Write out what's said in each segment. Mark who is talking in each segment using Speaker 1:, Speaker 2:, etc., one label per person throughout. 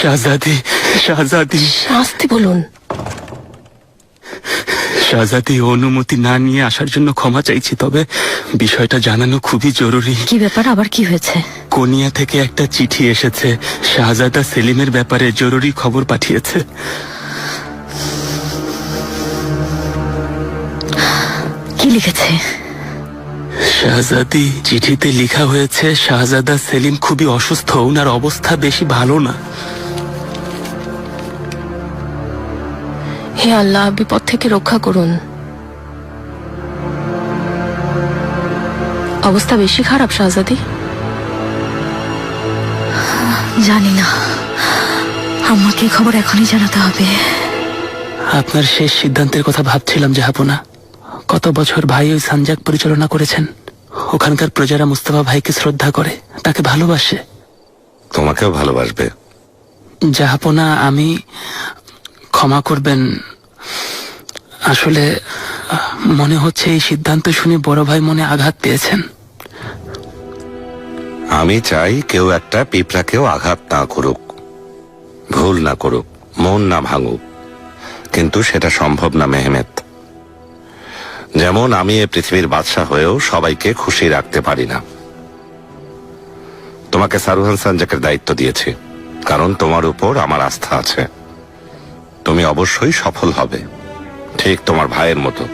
Speaker 1: শাহজাদি, শাহজাদি,
Speaker 2: আস্তে বলুন।
Speaker 1: শাহজাদি, অনুমতি না নিয়ে আসার জন্য ক্ষমা চাইছি, তবে বিষয়টা জানানো খুবই জরুরি।
Speaker 2: কি ব্যাপার, আবার কি হয়েছে?
Speaker 1: কোনিয়া থেকে একটা চিঠি এসেছে, শাহজাদা সেলিমের ব্যাপারে জরুরি খবর পাঠিয়েছে।
Speaker 2: কি লিখেছে?
Speaker 1: শাহজাদি, চিঠিতে লেখা হয়েছে শাহজাদা সেলিম খুবই অসুস্থ, ওনার অবস্থা বেশি ভালো না।
Speaker 2: হে আল্লাহ, বিপদ থেকে রক্ষা করুন। অবস্থা বেশি খারাপ শাহজাদি? জানি না, আমাকে খবর এখনই জানাতে হবে।
Speaker 1: আপনার শেষ সিদ্ধান্তের কথা ভাবছিলাম জাহাপনা। কত বছর ভাই ওই সানজাক পরিচালনা করেছেন। ওখানকার প্রজারা মুস্তাফা ভাইকে শ্রদ্ধা করে, তাকে ভালোবাসে।
Speaker 3: তোমাকেও ভালোবাসবে
Speaker 1: জাহাপনা। আমি ক্ষমা করবেন, আসলে মনে হচ্ছে এই সিদ্ধান্ত শুনে বড় ভাই মনে আঘাত পেয়েছেন।
Speaker 3: আমি চাই কেউ একটা পিঁপড়াকেও আঘাত না করুক, ভুল না করুক, মন না ভাঙুক, কিন্তু সেটা সম্ভব না মেহমেদ। যেমন আমি এই পৃথিবীর বাদশা হয়েও সবাইকে খুশি রাখতে পারি না। তোমাকে সারুহান সানজাকের দায়িত্ব দিয়েছি, কারণ তোমার উপর আমার আস্থা আছে। তুমি অবশ্যই সফল হবে, ঠিক তোমার ভাইয়ের মতো।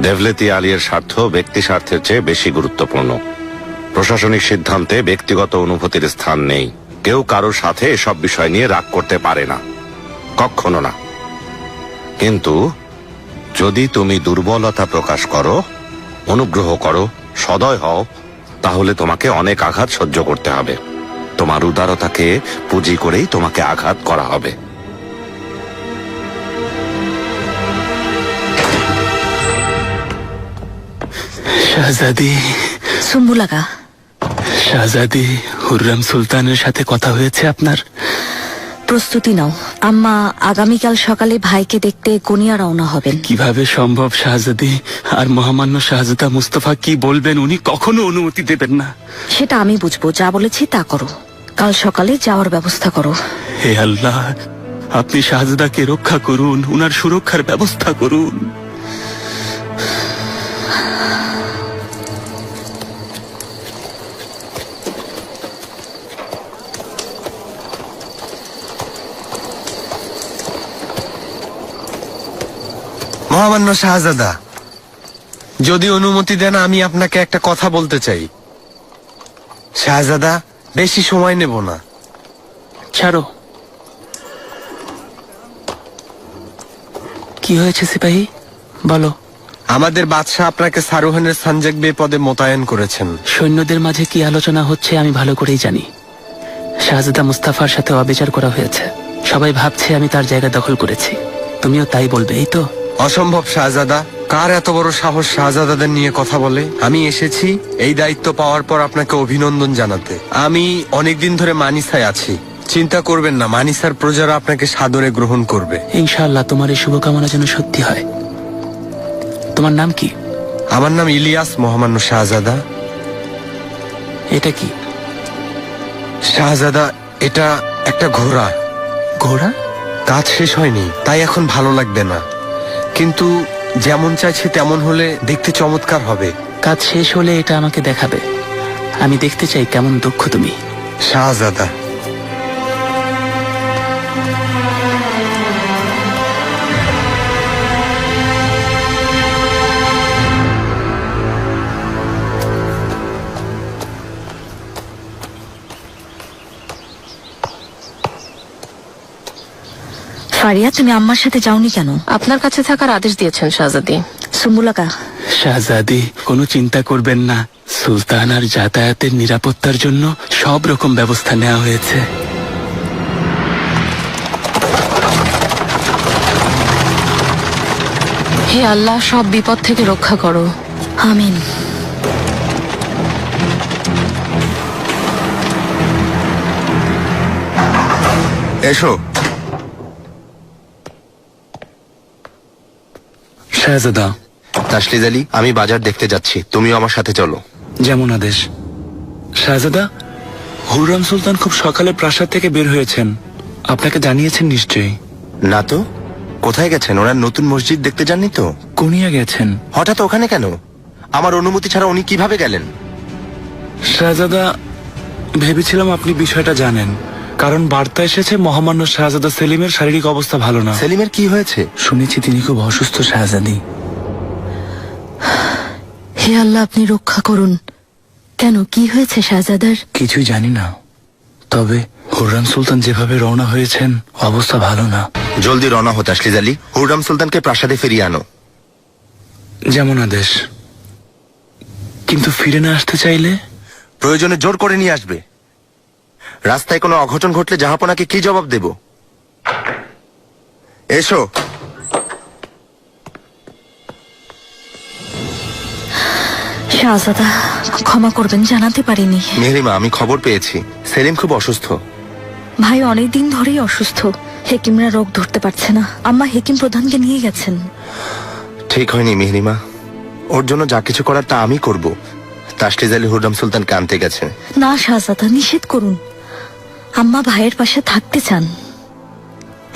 Speaker 3: দেভলেতি আলীর স্বার্থ ব্যক্তি স্বার্থের চেয়ে বেশি গুরুত্বপূর্ণ। প্রশাসনিক সিদ্ধান্তে ব্যক্তিগত অনুভূতির স্থান নেই। কেউ কারোর সাথে এসব বিষয় নিয়ে রাগ করতে পারে না, কখনো না। কিন্তু যদি তুমি দুর্বলতা প্রকাশ করো, অনুগ্রহ করো, সদয় হও, তাহলে তোমাকে অনেক আঘাত সহ্য করতে হবে। তোমার উদারতাকে পুঁজি করেই তোমাকে আঘাত করা হবে।
Speaker 1: শাহজাদি,
Speaker 2: সুম্বুলাকা।
Speaker 1: শাহজাদি, হুররাম সুলতানের সাথে কথা হয়েছে আপনার?
Speaker 2: প্রস্তুতি নাও, আম্মা আগামীকাল সকালে ভাইকে দেখতে কোনিয়া রওনা হবেন।
Speaker 1: কিভাবে সম্ভব শাহজাদি? আর মহামান্য শাহজাদা মুস্তাফা কি বলবেন? উনি কখনো অনুমতি দেবেন না।
Speaker 2: সেটা আমি বুঝবো, যা বলেছি তা করো। কাল সকালে যাওয়ার ব্যবস্থা করো।
Speaker 1: হে আল্লাহ, আপনি শাহজাদাকে রক্ষা করুন, উনার সুরক্ষার ব্যবস্থা করুন।
Speaker 4: মহামান্য শাহজাদা, যদি অনুমতি দেন আমি আপনাকে একটা কথা বলতে চাই। শাহজাদা, বেশি সময় নেব না।
Speaker 1: ছাড়ো। কি হয়েছে সিপাহী, বলো।
Speaker 4: আমাদের বাদশাহ আপনাকে সারুহানের সানজাক বে পদে মোতায়েন করেছেন।
Speaker 1: সৈন্যদের মাঝে কি আলোচনা হচ্ছে আমি ভালো করেই জানি। শাহজাদা মুস্তাফার সাথে অবিচার করা হয়েছে। সবাই ভাবছে আমি তার জায়গা দখল করেছি। তুমিও তাই বলবে, এই তো?
Speaker 4: অসম্ভব শাহজাদা, কার এত বড় সাহস শাহজাদাদের নিয়ে কথা বলে? আমি এসেছি এই দায়িত্ব পাওয়ার পর আপনাকে অভিনন্দন জানাতে। আমি অনেকদিন ধরে মানিসায় আছি, চিন্তা করবেন না, মানিসার প্রজারা আপনাকে সাদরে গ্রহণ করবে
Speaker 1: ইনশাআল্লাহ। তোমার এই শুভকামনা যেন সত্যি হয়। তোমার নাম কি?
Speaker 4: আমার নাম ইলিয়াস মহামান্য শাহজাদা।
Speaker 1: এটা কি?
Speaker 4: শাহজাদা, এটা একটা ঘোড়া।
Speaker 1: ঘোড়া?
Speaker 4: কাজ শেষ হয়নি, তাই এখন ভালো লাগবে না, কিন্তু যেমন চাইছে তেমন হলে দেখতে চমৎকার হবে।
Speaker 1: কাজ শেষ হলে এটা আমাকে দেখাবে। আমি দেখতে চাই কেমন দক্ষ তুমি।
Speaker 4: শাহজাদা,
Speaker 2: ফারিয়া, তুমি আম্মার সাথে যাওনি কেন?
Speaker 5: আপনার কাছে থাকার আদেশ দিয়েছেন শাহজাদি।
Speaker 2: সুম্বুলাকা।
Speaker 1: শাহজাদি, কোনো চিন্তা করবেন না। সুলতান আর যাতায়াতের নিরাপত্তার জন্য সব রকম ব্যবস্থা নেওয়া হয়েছে।
Speaker 5: হে আল্লাহ, সব বিপদ থেকে রক্ষা করো।
Speaker 2: আমিন।
Speaker 4: এসো।
Speaker 1: শাহজাদা।
Speaker 6: তাসলিদ আলী, আমি বাজার দেখতে যাচ্ছি, তুমিও আমার সাথে চলো।
Speaker 1: যেমন আদেশ। শাহজাদা, হুররাম সুলতান খুব সকালে প্রাসাদ থেকে বের হয়েছেন, আপনাকে জানিয়েছেন নিশ্চয়ই।
Speaker 6: না তো, কোথায় গেছেন? ওনার নতুন মসজিদ দেখতে যাননি তো?
Speaker 1: কোনিয়া গেছেন।
Speaker 6: হঠাৎ ওখানে কেন? আমার অনুমতি ছাড়া উনি কিভাবে গেলেন?
Speaker 1: শাহজাদা, ভেবেছিলাম আপনি বিষয়টা জানেন, কারণ বার্তা এসেছে মহামান্য শাহজাদা সেলিমের শারীরিক অবস্থা ভালো না।
Speaker 6: সেলিমের কি হয়েছে?
Speaker 1: শুনেছি তিনি খুব অসুস্থ শাহজাদি।
Speaker 2: হে আল্লাহ, আপনি রক্ষা করুন। কেন, কি হয়েছে শাহজাদার?
Speaker 1: কিছুই জানি না, তবে হুররাম সুলতান যেভাবে রওনা হয়েছেন অবস্থা ভালো না।
Speaker 6: জলদি রওনা হো তাসলিজ আলী, হুররাম সুলতানকে প্রাসাদে ফিরিয়ে আনো।
Speaker 1: যেমন আদেশ। কিন্তু ফিরে না আসতে চাইলে?
Speaker 6: প্রয়োজনে জোর করে নিয়ে আসবে। রাস্তায় কোনো অঘটন ঘটলে জাহাপনাকে কি জবাব দেব? এসো।
Speaker 2: শাহজাদা, ক্ষমা করবেন, জানাতে পারিনি।
Speaker 6: মেহরিমা, আমি খবর পেয়েছি সেলিম খুব অসুস্থ।
Speaker 2: ভাই অনেকদিন ধরেই অসুস্থ। হেকিমরা রোগ ধরতে পারছে না। আম্মা হেকিম প্রধানকে নিয়ে গেছেন।
Speaker 6: ঠিক হয়নি মেহরিমা, ওর জন্য যা কিছু করার তা আমি করব। তাসলিজ আলী হুররাম সুলতানকে আনতে গেছে।
Speaker 2: না শাহজাদা, নিষেধ করুন। আম্মা ভাইয়ের পাশে থাকতে চান।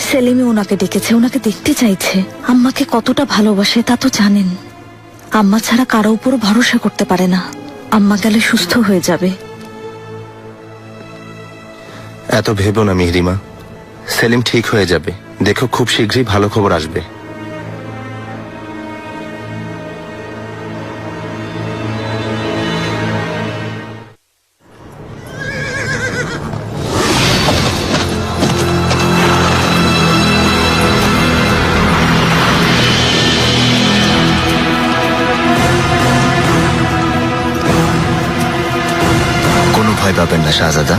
Speaker 2: সেলিমে ওনাকে ডেকেছে, ওনাকে দেখতে চাইছে। আম্মাকে কতটা ভালোবাসে তা তো জানেন। আম্মা ছাড়া কারো উপর ভরসা করতে পারে না। আম্মা গেলে সুস্থ হয়ে যাবে।
Speaker 6: এত ভেবো না মেহরিমা, সেলিম ঠিক হয়ে যাবে। দেখো, খুব শীঘ্রই ভালো খবর আসবে।
Speaker 7: কোনো ভয় পাবেন না শাহজাদা,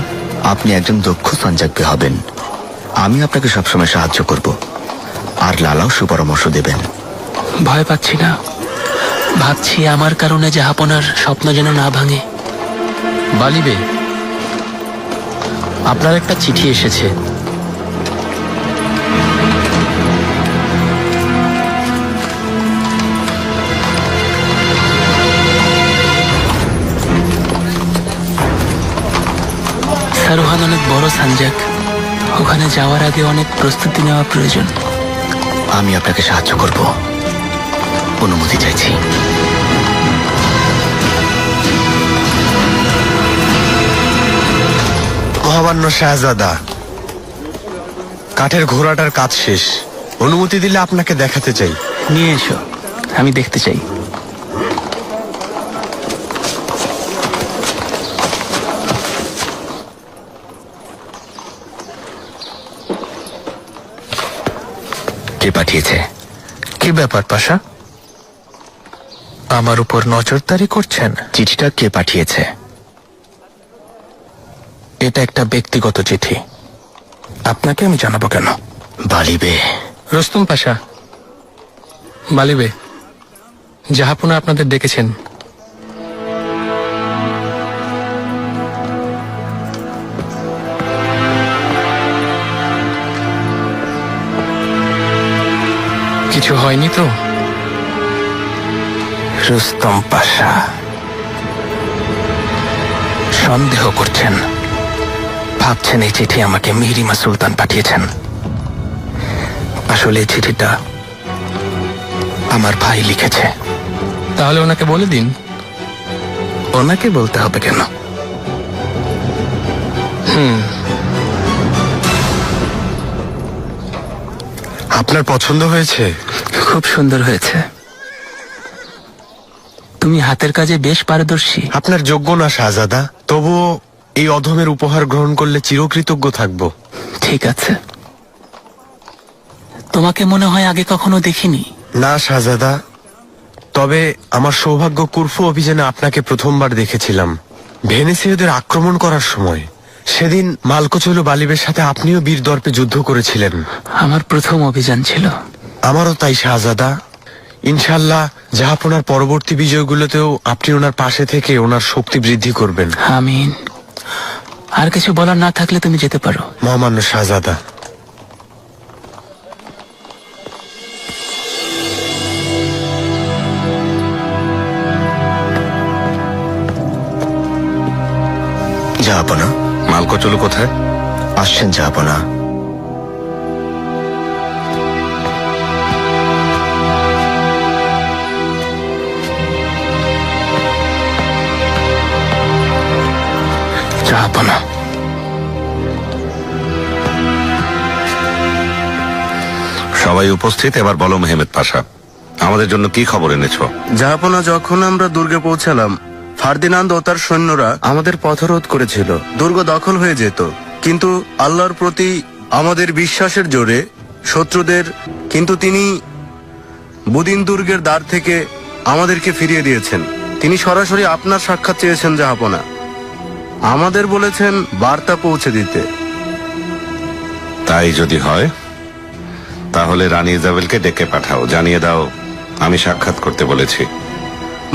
Speaker 7: আপনি একজন দক্ষ সঞ্জাগ্য হবেন। আমি আপনাকে সবসময় সাহায্য করব, আর লালাও সুপরামর্শ দেবেন।
Speaker 1: ভয় পাচ্ছি না, ভাবছি আমার কারণে জাহাপনার স্বপ্ন যেন না ভাঙে।
Speaker 8: বালিবে, আপনার একটা চিঠি এসেছে।
Speaker 1: সারোহান অনেক বড় সানজাক, ওখানে যাওয়ার আগে অনেক প্রস্তুতি নেওয়া প্রয়োজন।
Speaker 7: আমি আপনাকে সাহায্য করব, অনুমতি চাইছি।
Speaker 4: মহামান্য শাহজাদা, কাঠের ঘোড়াটার কাজ শেষ। অনুমতি দিলে আপনাকে দেখাতে চাই।
Speaker 1: নিয়ে এসো, আমি দেখতে চাই।
Speaker 7: কে পাঠিয়েছে?
Speaker 8: কি ব্যাপার পাশা, আমার উপর নজরদারি করছেন?
Speaker 7: চিঠিটা কে পাঠিয়েছে?
Speaker 8: এটা একটা ব্যক্তিগত চিঠি, আপনাকে আমি জানাবো কেন?
Speaker 7: বালিবে।
Speaker 8: রুস্তম পাশা, বালিবে, জাহাপনা আপনাদের ডেকেছেন। কিছু হয়নি তো?
Speaker 7: রুস্তম পাশা, সন্দেহ করছেন? ভাবছেন এই চিঠি আমাকে মেহরিমা সুলতান পাঠিয়েছেন? আসলে এই চিঠিটা আমার ভাই লিখেছে।
Speaker 8: তাহলে ওনাকে বলে দিন।
Speaker 7: ওনাকে বলতে হবে কেন?
Speaker 4: আপনার পছন্দ হয়েছে?
Speaker 1: খুব সুন্দর হয়েছে। তুমি হাতের কাজে বেশ পারদর্শী।
Speaker 4: আপনার যোগ্য না শাহজাদা, তবুও এই অধমের উপহার গ্রহণ করলে চিরকৃতজ্ঞ থাকব।
Speaker 1: ঠিক আছে। তোমাকে মনে হয় আগে কখনো দেখিনি।
Speaker 4: না শাহজাদা, তবে আমার সৌভাগ্য কুরফু অভিযানে আপনাকে প্রথমবার দেখেছিলাম, ভেনেসীয়দের আক্রমণ করার সময়। সেদিন মালকোচলো বালিবের সাথে আপনিও বীর দর্পে যুদ্ধ করেছিলেন।
Speaker 1: আমার প্রথম অভিযান ছিল।
Speaker 4: আমারও তাই শাহজাদা। ইনশাল্লাহ জাহাপনার পরবর্তী বিজয়গুলোতেও আপনি ওনার পাশে থেকে ওনার শক্তি বৃদ্ধি করবেন।
Speaker 1: আমিন। আর কিছু বলার না থাকলে তুমি যেতে পারো।
Speaker 4: মহামান্য শাহজাদা।
Speaker 7: জাহাপনা,
Speaker 3: মালকোচলু কোথায়?
Speaker 7: আসছেন জাহাপনা।
Speaker 8: জাহাপনা,
Speaker 3: সবাই উপস্থিত। এবার বলো মেহমেদ পাশা, আমাদের জন্য কি খবর এনেছো?
Speaker 6: জাহাপনা, যখন আমরা দুর্গে পৌঁছালাম, ফার্দিনান্দ ও তার সৈন্যরা আমাদের পথরোধ করেছিল। দুর্গ দখল হয়ে যেত, কিন্তু আল্লাহর প্রতি আমাদের বিশ্বাসের জোরে শত্রুদের তিনি বুদিন দুর্গের দ্বার থেকে আমাদেরকে ফিরিয়ে দিয়েছেন। তিনি সরাসরি আপনার সাক্ষাৎ চেয়েছেন জাহাপনা। আমাদের বলেছেন বার্তা পৌঁছে দিতে।
Speaker 3: তাই যদি হয় তাহলে রানী ইজাবেলকে ডেকে পাঠাও, জানিয়ে দাও আমি সাক্ষাৎ করতে বলেছি।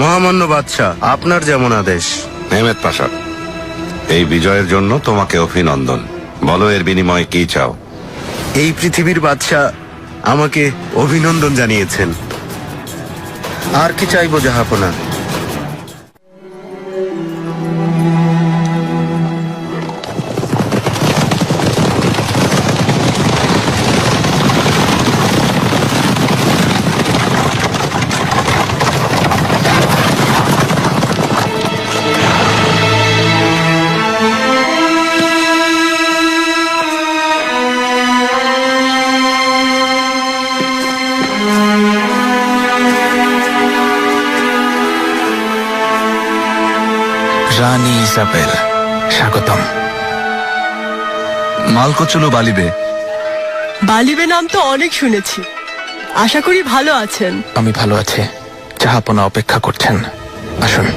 Speaker 6: মহামান্য বাদশাহ, আপনার যেমন আদেশ।
Speaker 3: মেহমেদ পাশা, এই বিজয়ের জন্য তোমাকে অভিনন্দন। বলো এর বিনিময়ে কি চাও?
Speaker 6: এই পৃথিবীর বাদশাহ আমাকে অভিনন্দন জানিয়েছেন, আর কি চাইবো জাহাপনা?
Speaker 8: রানী ইজাবেল, স্বাগতম।
Speaker 7: মালকোচলু বালিবে।
Speaker 9: বালিবে নাম তো অনেক শুনেছি, আশা করি ভালো আছেন।
Speaker 8: আমি ভালো আছি, জাহাপনা অপেক্ষা করছেন, আসুন।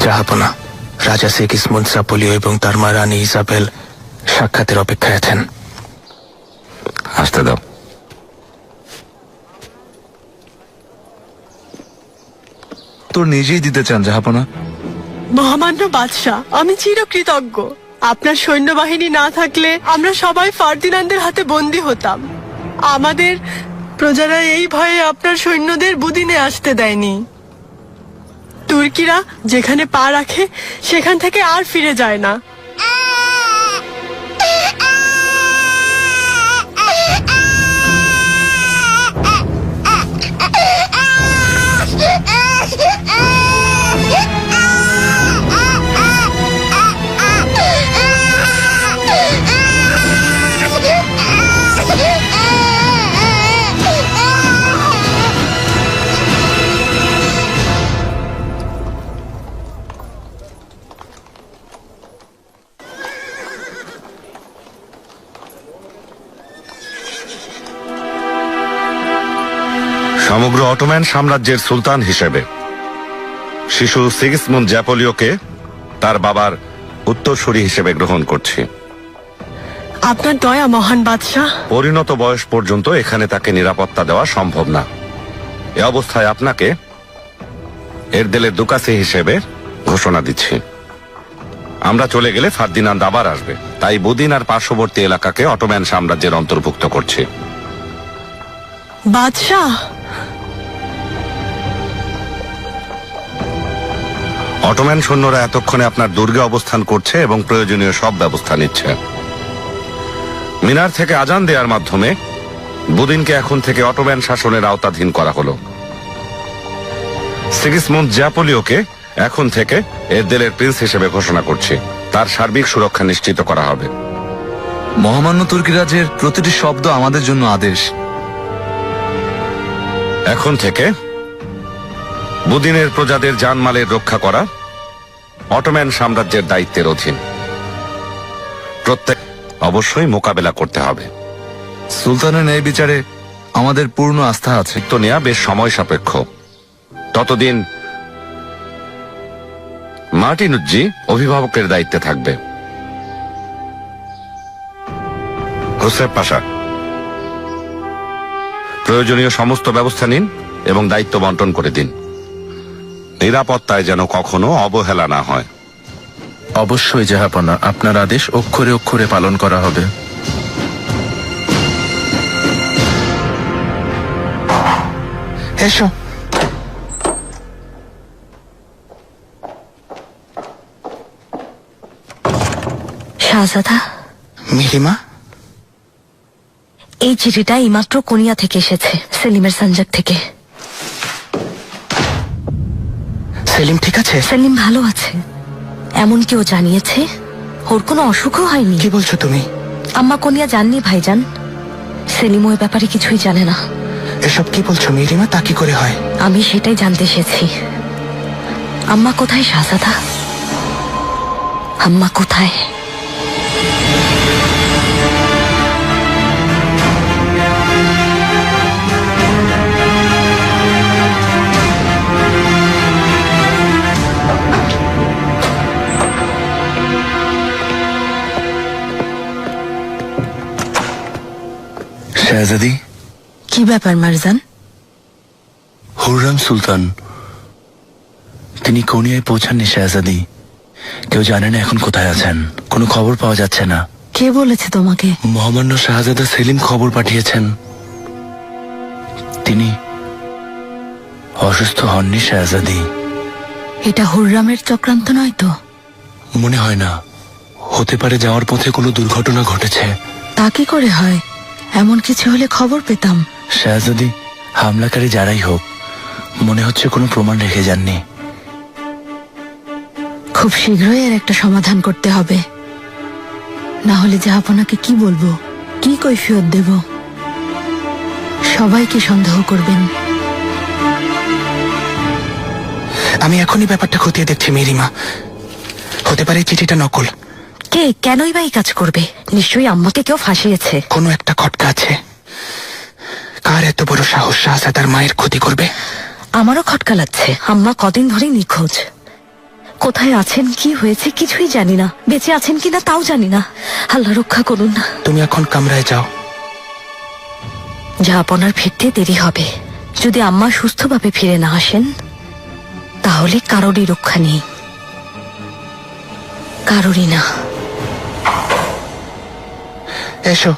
Speaker 8: জাহাপনা, রাজা সিগিসমুন্ড জাপোলিও এবং তার মা রানী ইজাবেল সাক্ষাতের অপেক্ষায় আছেন।
Speaker 3: আসতে দাও।
Speaker 7: তোর নিজেই দিতে চান জাহাপনা?
Speaker 9: মহামান্য বাদশাহ, আমি চিরকৃতজ্ঞ। আপনার সৈন্যবাহিনী না থাকলে আমরা সবাই ফার্দিনান্দের হাতে বন্দী হতাম। আমাদের প্রজারা এই ভয়ে আপনার সৈন্যদের বুদিনে আসতে দেয়নি। তুর্কিরা যেখানে পা রাখে সেখান থেকে আর ফিরে যায় না।
Speaker 3: সমগ্র অটোম্যান সাম্রাজ্যের সুলতান হিসেবে শিশু সিগিসমুন্ড জ্যাপোলিওকে তার বাবার উত্তরসূরি হিসেবে গ্রহণ করছি।
Speaker 9: আপনার দয়া মহান বাদশাহ।
Speaker 3: পরিণত বয়স পর্যন্ত এখানে তাকে নিরাপত্তা দেওয়া সম্ভব না। এ অবস্থায় আপনাকে এরদেলের দুকাসি হিসেবে ঘোষণা দিচ্ছি। আমরা চলে গেলে ফার্দিনান্দ আবার আসবে, তাই বুদিন আর পার্শ্ববর্তী এলাকাকে অটোম্যান সাম্রাজ্যের অন্তর্ভুক্ত করছি।
Speaker 9: বাদশাহ,
Speaker 3: অটোম্যান সৈন্যরা এতক্ষণে আপনার দুর্গে অবস্থান করছে এবং প্রয়োজনীয় সব ব্যবস্থা নিচ্ছে। মিনার থেকে আজান দেওয়ার মাধ্যমে বুদিনকে এখন থেকে অটোম্যান শাসনের আওতাধীন করা হলো। সিগিসমুন্ড জ্যাপোলিওকে এখন থেকে এরদেলের প্রিন্স হিসেবে ঘোষণা করছি। তার সার্বিক সুরক্ষা নিশ্চিত করা হবে।
Speaker 7: মহামান্য তুর্কিরাজের প্রতিটি শব্দ আমাদের জন্য আদেশ।
Speaker 3: এখন থেকে বুদিনের প্রজাদের জানমালের রক্ষা করা অটোম্যান সাম্রাজ্যের দায়িত্বের অধীন। প্রত্যেক অবশ্যই মোকাবেলা করতে হবে।
Speaker 7: সুলতানের ন্যায় বিচারে আমাদের পূর্ণ আস্থা আছে।
Speaker 3: দায়িত্ব নেওয়া বেশ সময় সাপেক্ষ। ততদিন মার্টিনুজ্জি অভিভাবকের দায়িত্বে থাকবে। হোসেফ পাশা, প্রয়োজনীয় সমস্ত ব্যবস্থা নিন এবং দায়িত্ব বন্টন করে দিন। নিরাপত্তায় যেন কখনো অবহেলা না হয়।
Speaker 8: অবশ্যই জাহাপনা, আপনার আদেশ অক্ষরে অক্ষরে পালন করা হবে। এসো।
Speaker 2: শাহজাদা,
Speaker 8: মিহিমা,
Speaker 2: এই চিঠিটা এইমাত্র কোনিয়া থেকে এসেছে, সেলিমের সানজাক থেকে।
Speaker 8: সেলিম ঠিক আছে?
Speaker 2: সেলিম ভালো আছে, এমনকি ও জানিয়েছে ওর কোনো অসুখও হয়নি।
Speaker 8: কি বলছো তুমি?
Speaker 2: আম্মা কোনিয়া জাননি ভাইজান, সেলিম ওই ব্যাপারে কিছুই জানে না।
Speaker 8: এসব কি বলছো মিহিমা? তা কি করে হয়?
Speaker 2: আমি সেটাই জানতে এসেছি। আম্মা কোথায় শাহজাদা? আম্মা কোথায়?
Speaker 7: শাহজাদি,
Speaker 2: কি ব্যাপার মারজান?
Speaker 7: হুররাম সুলতান তিনি কোনিয়ায় পৌঁছাননি শাহজাদি। কেউ জানে না এখন কোথায় আছেন, কোনো খবর পাওয়া যাচ্ছে না।
Speaker 2: কে বলেছে তোমাকে?
Speaker 7: মহামান্য শাহজাদা সেলিম খবর পাঠিয়েছেন। তিনি অসুস্থ হননি শাহজাদি।
Speaker 2: এটা হুররামের চক্রান্ত নয় তো?
Speaker 7: মনে হয় না, হতে পারে যাওয়ার পথে কোনো দুর্ঘটনা ঘটেছে।
Speaker 2: তা কি করে হয়? এমন কিছু হলে খবর পেতাম।
Speaker 7: শাহজাদি, হামলাকারী যারাই হোক, মনে হচ্ছে কোনো প্রমাণ রেখে যাননি।
Speaker 2: খুব শীঘ্রই এর একটা সমাধান করতে হবে, না হলে জাহাপনাকে কি বলবো, কি কৈফিয়ত দেব? সবাইকে সন্দেহ করবেন।
Speaker 8: আমি এখনই ব্যাপারটা খতিয়ে দেখছি মিহিমা। হতে পারে এই চিঠিটা নকল।
Speaker 2: কে, কেনই বা এই কাজ করবে? নিশ্চয়ই আম্মাকে কেউ ফাঁসিয়েছে।
Speaker 8: কোনো একটা খটকা আছে। কার এত বড় সাহস শাহজাদার মায়ের ক্ষতি করবে?
Speaker 2: আমারও খটকা লাগছে। আম্মা কদিন ধরে নিখোঁজ, কোথায় আছেন, কি হয়েছে কিছুই জানি না। বেঁচে আছেন কিনা তাও জানি না। আল্লাহ রক্ষা করুন।
Speaker 8: তুমি এখন কামরায় যাও।
Speaker 2: জাহাপনার ফিরতে দেরি হবে। যদি আম্মা সুস্থভাবে ফিরে না আসেন তাহলে কারোরই রক্ষা নেই, কারোরই না।
Speaker 8: এসো।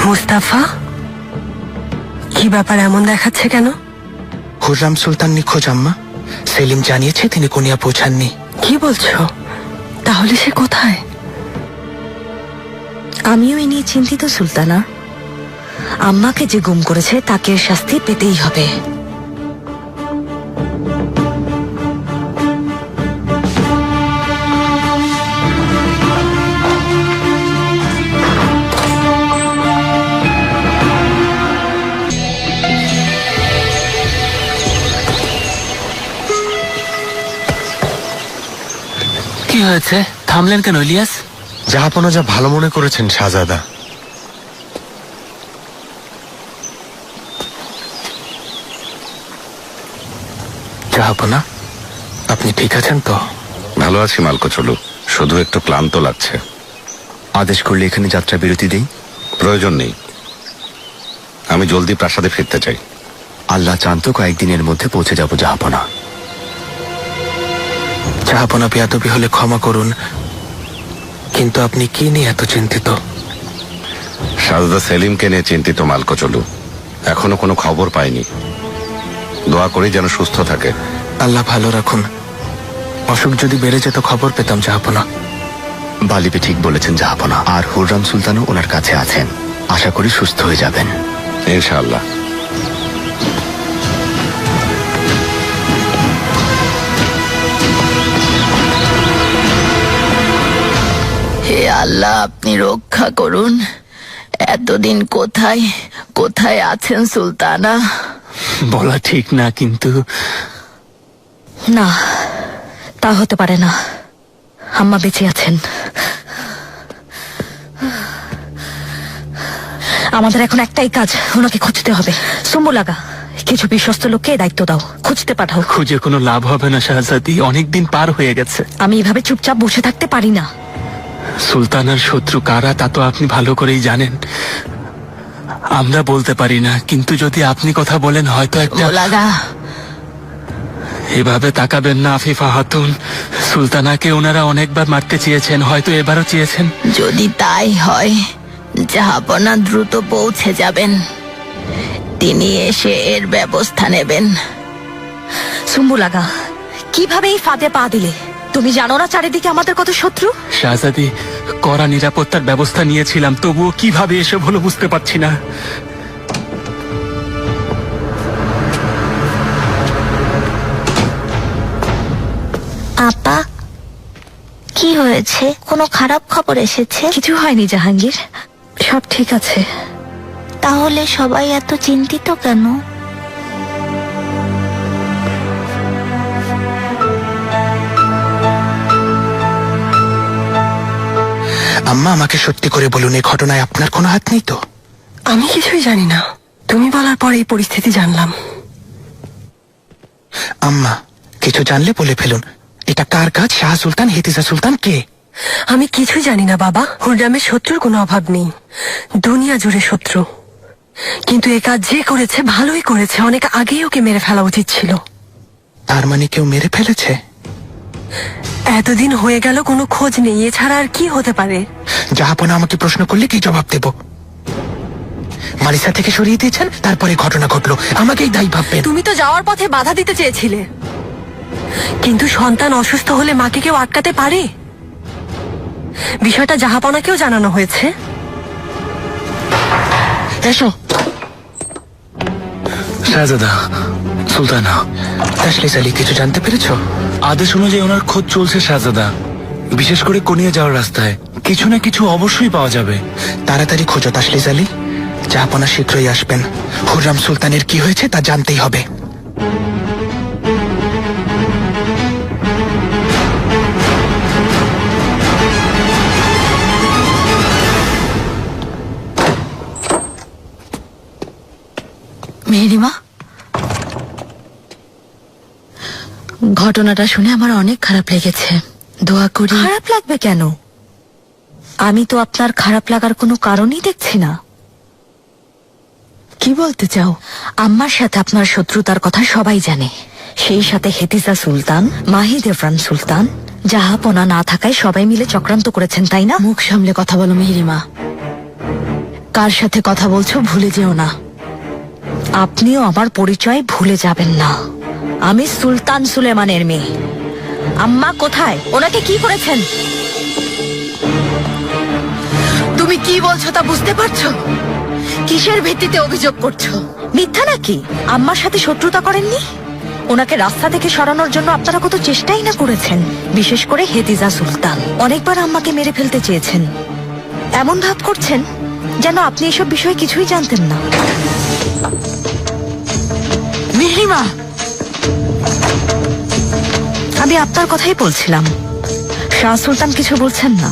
Speaker 9: মুস্তাফা, কি ব্যাপার এমন দেখাচ্ছে কেন?
Speaker 8: হুররাম সুলতান নিখোঁজ আম্মা। সেলিম জানিয়েছে তিনি কোনিয়া পৌঁছাননি।
Speaker 9: কি বলছো? তাহলে সে কোথায়?
Speaker 2: আমিও এ নিয়ে চিন্তিত সুলতানা। আম্মাকে যে গুম করেছে তাকে শাস্তি পেতেই হবে।
Speaker 1: কি হয়েছে? থামলেন কেন ইলিয়াস?
Speaker 4: জাহাপনা যা ভালো মনে করেছেন শাহজাদা।
Speaker 8: জাহাপনা, আপনি ঠিক আছেন তো?
Speaker 3: ভালো আছি মালকোচলু, শুধু একটু ক্লান্ত লাগছে।
Speaker 7: আদেশ করলে এখানে যাত্রা বিরতি দেই?
Speaker 3: প্রয়োজন নেই, আমি জলদি প্রাসাদে ফিরতে চাই।
Speaker 7: আল্লাহ চান তো কয়েকদিনের মধ্যে পৌঁছে যাব জাহাপনা।
Speaker 8: জাহাপনা, বেয়াদবি হলে ক্ষমা করুন, কিন্তু আপনি কি নিয়ে এত চিন্তিত?
Speaker 3: শাহজাদা সেলিমকে নিয়ে চিন্তিত মালকোচলু। এখনো কোনো খবর পাইনি। দোয়া করি যেন সুস্থ থাকে।
Speaker 8: আল্লাহ ভালো রাখুন। অসুখ যদি বেড়ে যেত খবর পেতাম জাহাপনা।
Speaker 7: বালিবে ঠিক বলেছেন জাহাপনা। আর হুররাম সুলতানও ওনার কাছে আছেন, আশা করি সুস্থ হয়ে যাবেন
Speaker 3: ইনশাআল্লাহ।
Speaker 5: হে আল্লাহ, আপনি রক্ষা করুন। এতদিন কোথায় কোথায় আছেন সুলতানা?
Speaker 1: বলা ঠিক না, কিন্তু
Speaker 2: না, তা হতে পারে না। আম্মা বেঁচে আছেন। আমাদের এখন একটাই কাজ, ওনাকে খুঁজতে হবে। সুম্বু লাগা, কিছু বিশ্বস্ত লোককে দায়িত্ব দাও, খুঁজতে পাঠাও।
Speaker 1: খুঁজে কোনো লাভ হবে না শাহজাদি, অনেকদিন পার হয়ে গেছে।
Speaker 2: আমি এভাবে চুপচাপ বসে থাকতে পারি না।
Speaker 1: সুলতানার শত্রু কারা তা তো আপনি ভালো করেই জানেন। আমরা বলতে পারি না, কিন্তু যদি আপনি কথা বলেন হয়তো একটা
Speaker 5: লাগা,
Speaker 1: এভাবে তাকাবেন না আফিফা খাতুন। সুলতানাকে ওনারা অনেকবার মারতে চেয়েছেন, হয়তো এবারও চেয়েছেন।
Speaker 5: যদি তাই হয়, জাহাপনা দ্রুত পৌঁছে যাবেন। তিনি এসে এর ব্যবস্থা নেবেন।
Speaker 2: সুম্বুলাগা, কিভাবে এই ফাঁদে পা দিলে? তুমি জানো না চারিদিকে আমাদের কত শত্রু?
Speaker 1: শাহজাদি, কড়া নিরাপত্তার ব্যবস্থা নিয়েছিলাম, তবুও কিভাবে এসব হলো বুঝতে পারছি না।
Speaker 2: আপা, কি হয়েছে? কোনো খারাপ খবর এসেছে? কিছু হয়নি জাহাঙ্গীর, সব ঠিক আছে। তাহলে সবাই এত চিন্তিত কেন?
Speaker 8: আম্মা, আমাকে সত্যি করে বলুন, এই ঘটনায় আপনার কোনো হাত নেই তো?
Speaker 9: আমি কিছুই জানি না, তুমি বলার পর এই পরিস্থিতি জানলাম।
Speaker 8: আম্মা, কিছু জানলে বলে ফেলুন। এটা কার কাজ? শাহ সুলতান, হেতিজা সুলতান, কে?
Speaker 9: আমি কিছুই জানি না বাবা। হুররামের শত্রুর কোনো অভাব নেই, দুনিয়া জুড়ে শত্রু। কিন্তু এ কাজ যে করেছে ভালোই করেছে, অনেক আগেই ওকে মেরে ফেলা উচিত ছিল।
Speaker 8: তার মানে কেউ মেরে ফেলেছে?
Speaker 9: এতদিন হয়ে গেল কোনো খোঁজ নেই, এছাড়া আর কি হতে পারে?
Speaker 8: জাহাপনা আমাকে প্রশ্ন করলে কি জবাব দেব? মারিসা থেকে সরিয়ে দিয়েছেন, তারপরে ঘটনা ঘটলো, আমাকেই দায়ী ভাববেন।
Speaker 9: তুমি তো যাওয়ার পথে বাধা দিতে চেয়েছিলে, কিন্তু সন্তান অসুস্থ হলে মাকে কেউ আটকাতে পারে? বিষয়টা জাহাপনাকেও জানানো হয়েছে।
Speaker 8: এসো।
Speaker 7: শাহজাদা, সুলতানা,
Speaker 8: তাসলিস আলী, কিছু জানতে পেরেছো?
Speaker 7: আদেশ অনুযায়ী ওনার খোঁজ চলছে শাহজাদা। বিশেষ করে কোনিয়া যাওয়ার রাস্তায় কিছু না কিছু অবশ্যই পাওয়া যাবে।
Speaker 8: তাড়াতাড়ি খোঁজো তাসলিস আলী, জাহাপনা শীঘ্রই আসবেন। হুররাম সুলতানের কি হয়েছে তা জানতেই হবে।
Speaker 2: মেহেরিমা, ঘটনাটা শুনে আমার অনেক খারাপ লেগেছে। দোয়া করি। খারাপ লাগবে কেন? আমি তো আপনার খারাপ লাগার কোনো কারণই দেখছি না। কি বলতে চাও? আম্মার সাথে আপনার শত্রুতার কথা সবাই জানে, সেই সাথে হেতিজা সুলতান, মাহিদ এফরান সুলতান। জাহাপনা না থাকায় সবাই মিলে চক্রান্ত করেছেন, তাই না? মুখ সামলে কথা বলো মেহেরিমা, কার সাথে কথা বলছো ভুলে যেও না। আপনিও আমার পরিচয় ভুলে যাবেন না। আমি সুলতান সুলেমানের মেয়ে। আম্মা কোথায়? ওনাকে কি করেছেন? তুমি কি বলছো তা বুঝতে পারছো? কিসের ভিত্তিতে অভিযোগ করছো? মিথ্যা নাকি? আম্মার সাথে শত্রুতা করেননি? ওনাকে রাস্তা থেকে সরানোর জন্য আপনারা কত চেষ্টাই না করেছেন। বিশেষ করে হেতিজা সুলতান অনেকবার আম্মাকে মেরে ফেলতে চেয়েছেন। এমন ভাব করছেন যেন আপনি এসব বিষয়ে কিছুই জানতেন না। মেহরিমা, আমি আপনার কথাই বলছিলাম। শাহ সুলতান কিছু বলছেন না?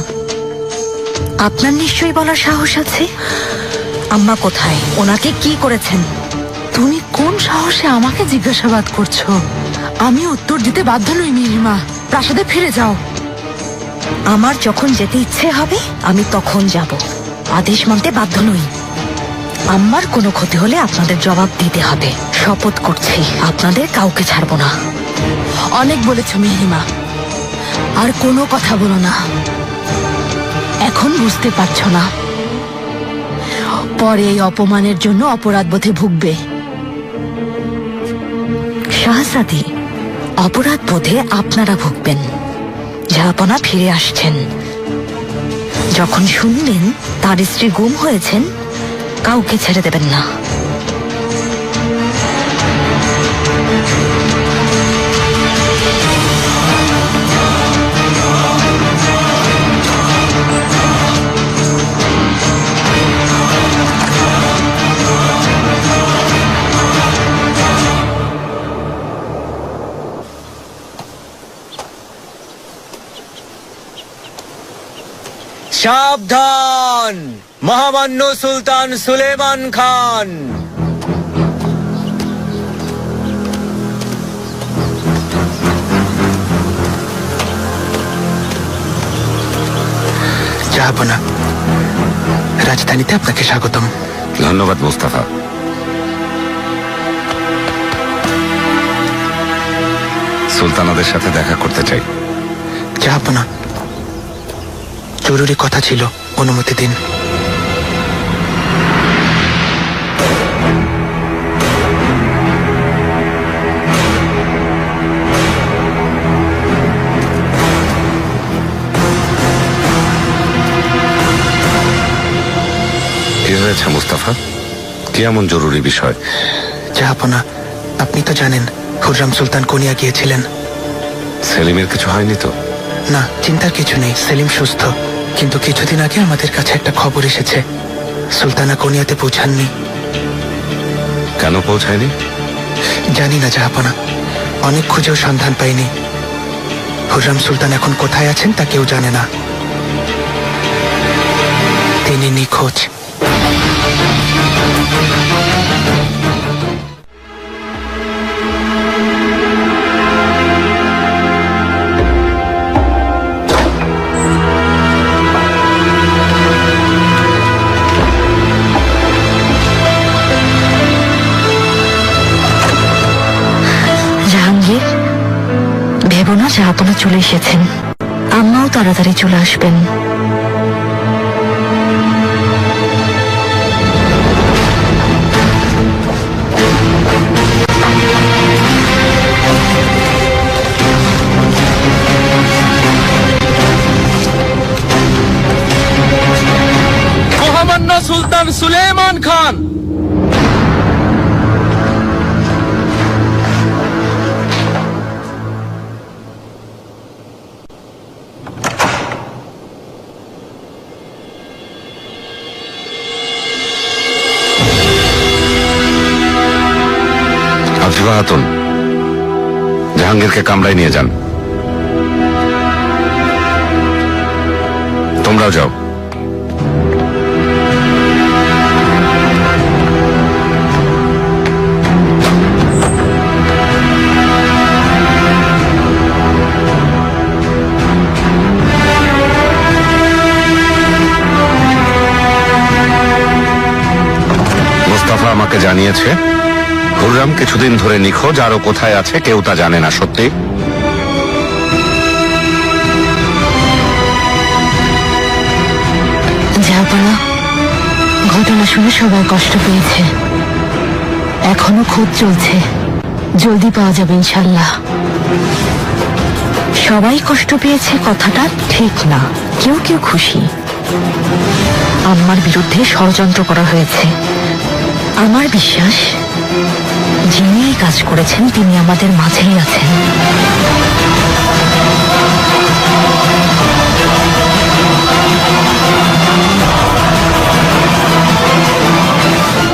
Speaker 2: আপনার নিশ্চয়ই বলার সাহস আছে। আম্মা কোথায়? ওনাকে কি করেছেন?
Speaker 10: তুমি কোন সাহসে আমাকে জিজ্ঞাসাবাদ করছো? আমি উত্তর দিতে বাধ্য নই মেহরিমা, প্রাসাদে ফিরে যাও।
Speaker 2: আমার যখন যেতে ইচ্ছে হবে আমি তখন যাব, আদেশ মানতে বাধ্য নই। আম্মার কোনো ক্ষতি হলে আপনাদের জবাব দিতে হবে। শপথ করছি আপনাদের কাউকে ছাড়বো না।
Speaker 10: অনেক বলেছ মেহরিমা, আর কোনো কথা বলো না। এখন বুঝতে পারছো না, পরে এই অপমানের জন্য অপরাধ বোধে ভুগবে।
Speaker 2: শাহজাদি, অপরাধ বোধে আপনারা ভুগবেন। জাহাপনা ফিরে আসছেন। যখন শুনবেন তার স্ত্রী গুম হয়েছেন, কাউকে ছেড়ে দেবেন না।
Speaker 4: সাবধান, মহামান্য সুলতান সুলেমান খান।
Speaker 8: জাহাপনা, রাজধানীতে আপনাকে স্বাগতম।
Speaker 3: ধন্যবাদ মুস্তাফা। সুলতানাদের সাথে দেখা করতে চাই।
Speaker 8: যাবো না, জরুরি কথা ছিল, অনুমতি দিন।
Speaker 3: কি হয়েছে মুস্তাফা? কি এমন জরুরি বিষয়?
Speaker 8: যাবো না, আপনি তো জানেন হুররাম সুলতান কোনিয়া গিয়েছিলেন।
Speaker 3: সেলিমের কিছু হয়নি তো?
Speaker 8: না, চিন্তার কিছু নেই, সেলিম সুস্থ। কিন্তু কিছুদিন আগে আমাদের কাছে একটা খবর এসেছে, সুলতানা কোনিয়াতে পৌঁছাননি।
Speaker 3: কেন পৌঁছায়নি?
Speaker 8: জানি না জাহাপনা, অনেক খুঁজেও সন্ধান পাইনি। হুররাম সুলতান এখন কোথায় আছেন তা কেউ জানে না। তিনি নিখোঁজ।
Speaker 2: জাহাঙ্গীর, ভেবো না জাহাপনা চলে এসেছেন। আম্মাও তাড়াতাড়ি চলে আসবেন।
Speaker 7: মহামান্য সুলতান সুলেমান খান।
Speaker 3: আফিফা খাতুন, জাহাঙ্গীরকে কামরায় নিয়ে যান। তোমরাও যাও। মুস্তাফা আমাকে জানিয়েছে হুররাম কিছুদিন ধরে নিখোঁজ, আরো কোথায় আছে কেউ তা জানে না। সত্যি?
Speaker 2: জাহাপনা, ঘটনা শুনে সবাই কষ্ট পেয়েছে, এখনো খোঁজ চলছে, জলদি পাওয়া যাবে ইনশাল্লাহ। সবাই কষ্ট পেয়েছে কথাটা ঠিক না, কেউ কেউ খুশি। আম্মার বিরুদ্ধে ষড়যন্ত্র করা হয়েছে। আমার বিশ্বাস যিনি এই কাজ করেছেন তিনি আমাদের মাঝেই আছেন।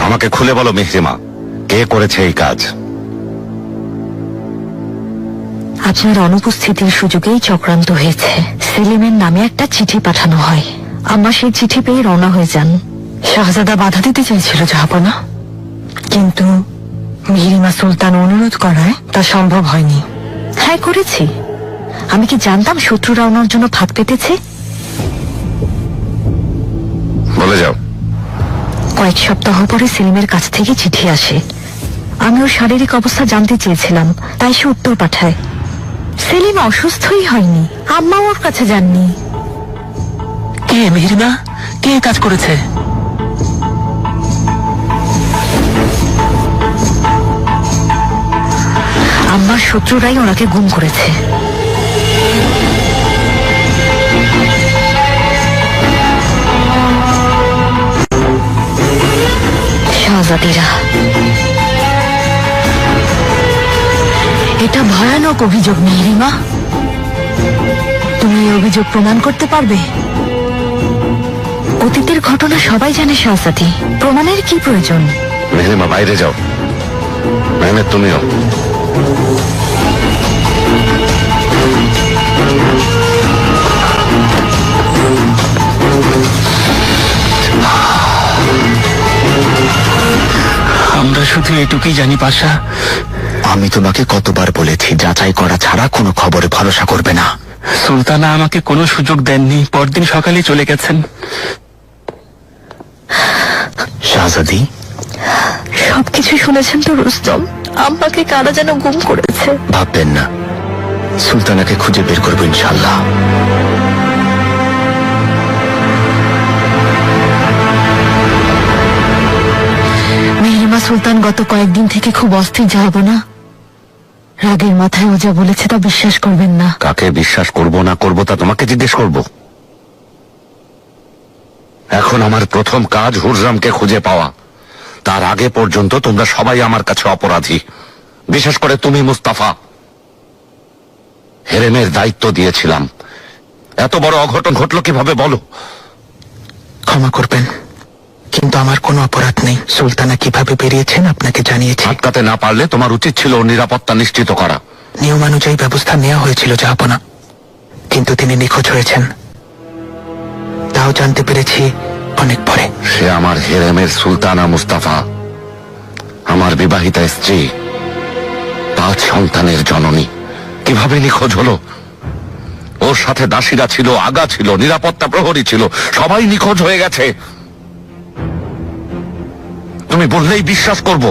Speaker 3: আমাকে খুলে বলো মেহরিমা, কে করেছে এই কাজ?
Speaker 2: আপনার অনুপস্থিতির সুযোগেই চক্রান্ত হয়েছে। সেলিমের নামে একটা চিঠি পাঠানো হয়, আম্মা সেই চিঠি পেয়ে রওনা হয়ে যান। শাহজাদা বাধা দিতে চেয়েছিল জাহাপনা, কিন্তু মেহরিমা সুলতান অনুরোধ করায় তা সম্ভব হয়নি। হ্যাঁ করেছি, আমি কি জানতাম শত্রুরা ওনার জন্য ফাঁদ পেতেছে?
Speaker 3: বলে যাও।
Speaker 2: কয়েক সপ্তাহ পরে সেলিমের কাছ থেকে চিঠি আসে। আমি ওর শারীরিক অবস্থা জানতে চেয়েছিলাম, তাই সে উত্তর পাঠায়। সেলিম অসুস্থই হয়নি, আম্মা ওর কাছে যাননি।
Speaker 1: কে মেহরিমা? কে এই কাজ করেছে?
Speaker 2: আম্মার শত্রুরাই ওনাকে গুম করেছে। শাহজাদিরা, এটা ভয়ানক অভিযোগ মেহরিমা। তুমি এই অভিযোগ প্রমাণ করতে পারবে? অতীতের ঘটনা সবাই জানে শাহজাদি, প্রমাণের কি প্রয়োজন?
Speaker 3: মেহরিমা বাইরে যাও। মেহমেদ তুমিও।
Speaker 1: আমরা শুধু এটুকুই জানি পাশা,
Speaker 8: আমি তোমাকে কতবার বলেছি যাচাই করা ছাড়া কোনো খবরে ভরসা করবে না।
Speaker 1: সুলতানা আমাকে কোনো সুযোগ দেননি, পরদিন সকালে চলে গেছেন।
Speaker 8: শাহজাদি,
Speaker 2: সবকিছু শুনেছেন তো রুস্তম? আম্মাকে কারা যেন গুম করেছে।
Speaker 8: ভাববেন না,
Speaker 7: সুলতানাকে খুঁজে বের করবো ইনশাল্লাহ।
Speaker 10: মেহেরিমা সুলতান গত কয়েকদিন থেকে খুব অস্থির, যাব না। রাগের মাথায় ও যা বলেছে তা বিশ্বাস করবেন না।
Speaker 3: কাকে বিশ্বাস করব না করব তা তোমাকে জিজ্ঞেস করব? এখন আমার প্রথম কাজ হুররামকে খুঁজে পাওয়া। তার আগে পর্যন্ত তোমরা সবাই আমার কাছে অপরাধী, বিশেষ করে তুমি মুস্তাফা। হেরেমের দায়িত্ব দিয়েছিলাম, এত বড় অঘটন ঘটলো কিভাবে বলো?
Speaker 8: ক্ষমা করবেন, কিন্তু আমার কোনো অপরাধ নেই। সুলতানা কিভাবে বেরিয়েছেন আপনাকে জানিয়েছি।
Speaker 3: আটকাতে না পারলে তোমার উচিত ছিল ওর নিরাপত্তা নিশ্চিত করা।
Speaker 8: নিয়মানুযায়ী ব্যবস্থা নেওয়া হয়েছিল জাহাপনা, কিন্তু তিনি নিখোঁজ হয়েছেন, তাও জানতে পেরেছি অনেক পরে।
Speaker 3: সে আমার হেরেমের সুলতানা মুস্তাফা, আমার বিবাহিতা স্ত্রী, 5 সন্তানের জননী। কিভাবে নিখোঁজ হলো? ওর সাথে দাসীরা ছিল, আগা ছিল, নিরাপত্তা প্রহরী ছিল, সবাই নিখোঁজ হয়ে গেছে। তুমি বললেই বিশ্বাস করব?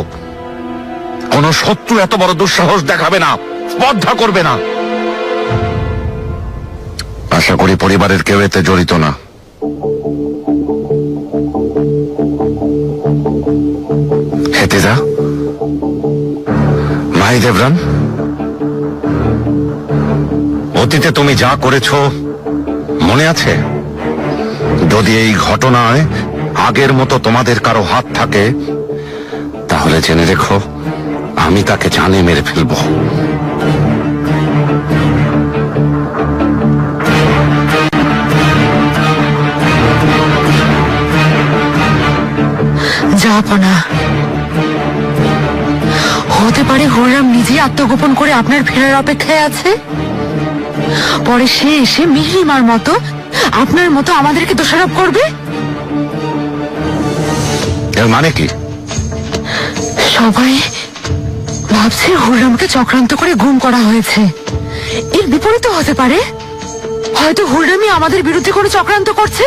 Speaker 3: কোন শত্রু এত বড় দুঃসাহস দেখাবে না, স্পর্ধা করবে না। আশা করি পরিবারের কেউ এতে জড়িত না। হেতেজা, মাই দেবরান, অতীতে তুমি যা করেছো মনে আছে? যদি এই ঘটনায় আগের মতো তোমাদের কারো হাত থাকে, তাহলে জেনে রেখো আমি তাকে জানে মেরে ফেলবো।
Speaker 10: জাহাপনা, হতে পারে হুররাম নিজে আত্মগোপন করে আপনার ফেরার অপেক্ষায় আছে, পরে সে এসে মেহরিমার মতো আপনার মতো আমাদেরকে দোষারোপ করবে।
Speaker 3: এর মানে কি?
Speaker 10: সবাই ভাবছে হুররামকে চক্রান্ত করে গুম করা হয়েছে। এর বিপরীত হতে পারে, হয়তো হুররামই আমাদের বিরুদ্ধে কোনো চক্রান্ত করছে।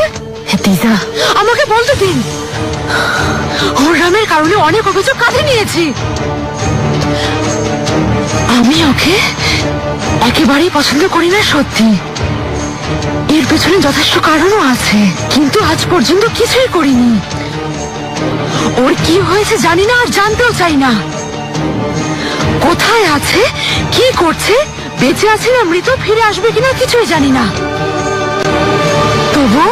Speaker 10: হেতিজা, আমাকে বলতে দিন। হুররামের কারণে অনেক অভিযোগ কাঁধে নিয়েছি। আমি ওকে একেবারেই পছন্দ করি না, সত্যি। এর পেছনে যথেষ্ট কারণও আছে, কিন্তু আজ পর্যন্ত কিছুই করিনি। ওর কি হয়েছে জানি না, আর জানতেও চাই না। কোথায় আছে, কি করছে, বেঁচে আছে না মৃত, ফিরে আসবে কিনা কিছুই জানি না। তবু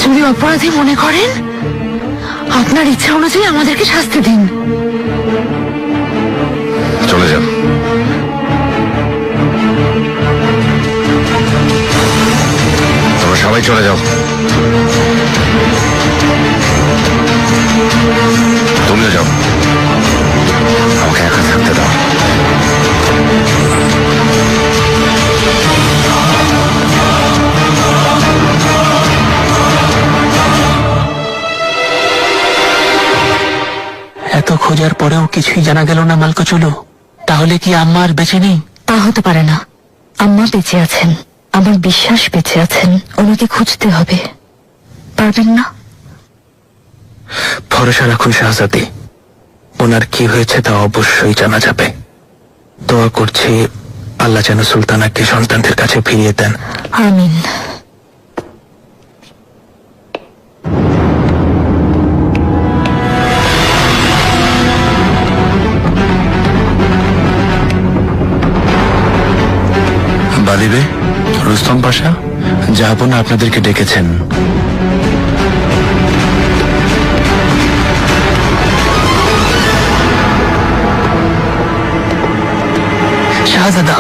Speaker 10: যদি অপরাধী মনে করেন, আপনার ইচ্ছা অনুযায়ী আমাদেরকে শাস্তি দিন।
Speaker 3: চলে যাও। তোমরা সবাই চলে যাও। তুমিও যাও, আমাকে একা থাকতে দাও।
Speaker 1: এত খোঁজার পরেও কিছুই জানা গেল না মালকচুলো। তাহলে কি আম্মা আর বেঁচে নেই?
Speaker 2: তা হতে পারে না। আম্মা বেঁচে আছেন, আমার বিশ্বাস বেঁচে আছেন। ওনাকে খুঁজতে হবে, পারবেন না?
Speaker 8: ভরসা রাখুন শাহজাদি, ওনার কি হয়েছে তা অবশ্যই জানা যাবে। দোয়া করছি আল্লাহ যেন সুলতানাকে সন্তানদের কাছে ফিরিয়ে দেন।
Speaker 2: আমিন।
Speaker 7: বাদিবে, রুস্তম পাশা, জাহাপনা আপনাদেরকে ডেকেছেন।
Speaker 1: শাহজাদা,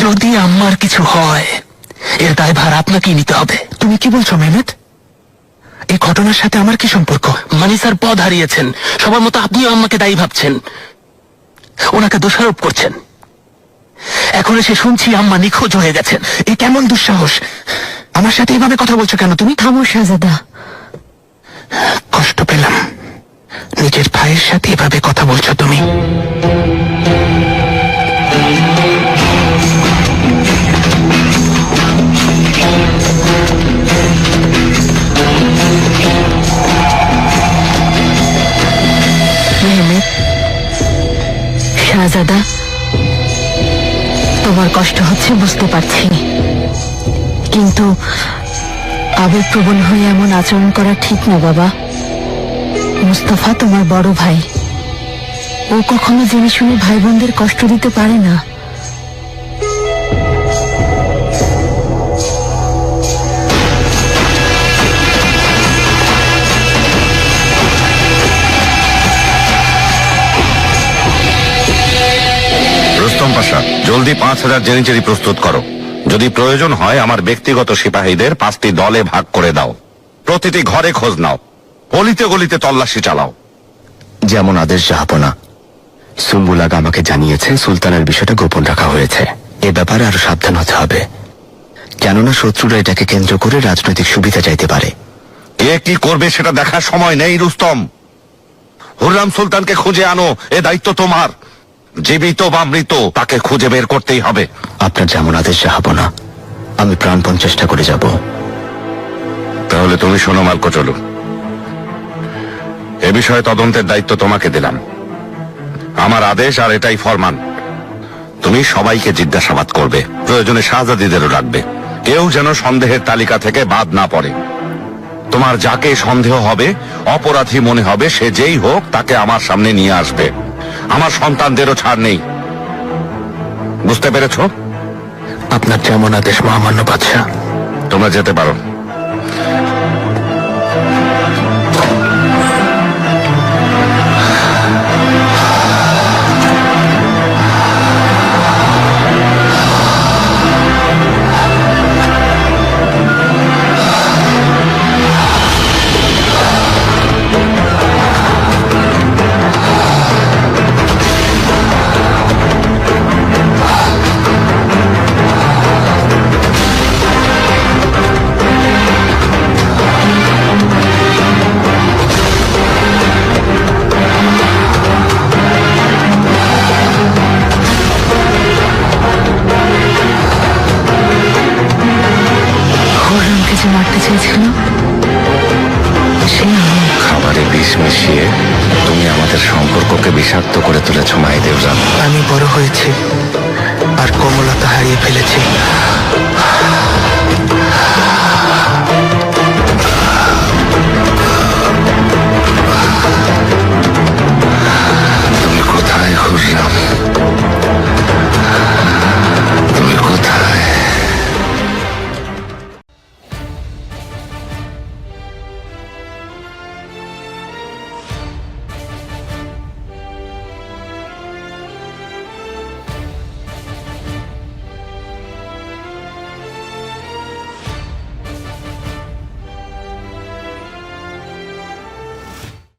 Speaker 1: যদি আম্মার কিছু হয়, এর দায়ভার আপনাকেই নিতে হবে।
Speaker 8: তুমি কি বলছো মেহমেদ? এই ঘটনার সাথে আমার কি সম্পর্ক?
Speaker 1: মানিসার পদ হারিয়েছেন, সবার মতো আপনিও আম্মাকে দায়ী ভাবছেন, ওনাকে দোষারোপ করছেন। এখন এসে শুনছি আম্মা নিখোঁজ হয়ে গেছেন।
Speaker 8: এ কেমন দুঃসাহস? আমার সাথে এভাবে কথা বলছো কেন তুমি?
Speaker 2: থামো শাহজাদা।
Speaker 8: কষ্ট পেলাম, নিজের ভাইয়ের সাথে এভাবে কথা বলছো তুমি।
Speaker 10: তোমার কষ্ট হচ্ছে বুঝতে পারছি, কিন্তু আবেগপ্রবণ হয়ে এমন আচরণ করা ঠিক না বাবা। মুস্তাফা তোমার বড় ভাই, ও কখনো জেনে শুনে ভাই বোনদের কষ্ট দিতে পারে না।
Speaker 3: রুস্তম পাশা, জলদি 5,000 জেনিচেরি প্রস্তুত করো। যদি প্রয়োজন হয় আমার ব্যক্তিগত সিপাহীদের 5টি দলে ভাগ করে দাও। প্রতিটি ঘরে খোঁজ নাও, গলিতে গলিতে তল্লাশি চালাও।
Speaker 8: যেমন আদেশ জাহাপনা। সুম্বুলাগ আমাকে জানিয়েছে সুলতানের বিষয়টা গোপন রাখা হয়েছে। এ ব্যাপারে আরো সাবধান হতে হবে, কেননা শত্রুরা এটাকে কেন্দ্র করে রাজনৈতিক সুবিধা চাইতে পারে।
Speaker 3: এ কি করবে সেটা দেখার সময় নেই রুস্তম। হুররাম সুলতানকে খুঁজে আনো, এ দায়িত্ব তোমার। জীবিত বা মৃত তাকে খুঁজে বের করতেই হবে।
Speaker 8: আপনার যেমন আদেশ জাহাপনা, আমি প্রাণপণ চেষ্টা করে যাব।
Speaker 3: তাহলে তুমি শোনো মালকো, চলো। এ বিষয়ে তদন্তের দায়িত্ব তোমাকে দিলাম। আমার আদেশ আর এটাই ফরমান। তুমি সবাইকে জিজ্ঞাসাবাদ করবে, প্রয়োজনে শাহজাদিদেরও রাখবে। কেউ যেন সন্দেহের তালিকা থেকে বাদ না পড়ে। তোমার যাকে সন্দেহ হবে, অপরাধী মনে হবে, সে যেই হোক তাকে আমার সামনে নিয়ে আসবে। আমার সন্তানদেরও ছাড় নেই। বুঝতে পেরেছো?
Speaker 8: আপনার যেমন আদেশ মহামান্য বাদশাহ।
Speaker 3: তোমরা যেতে পারো।
Speaker 10: হুররামকে যে মারতে চেয়েছিল সে আমি।
Speaker 8: খাবারে বিষ মিশিয়ে তুমি আমাদের সম্পর্ককে বিষাক্ত করে তুলেছ মাইদেবরাম।
Speaker 1: আমি বড় হয়েছি আর কোমলতা হারিয়ে ফেলেছি।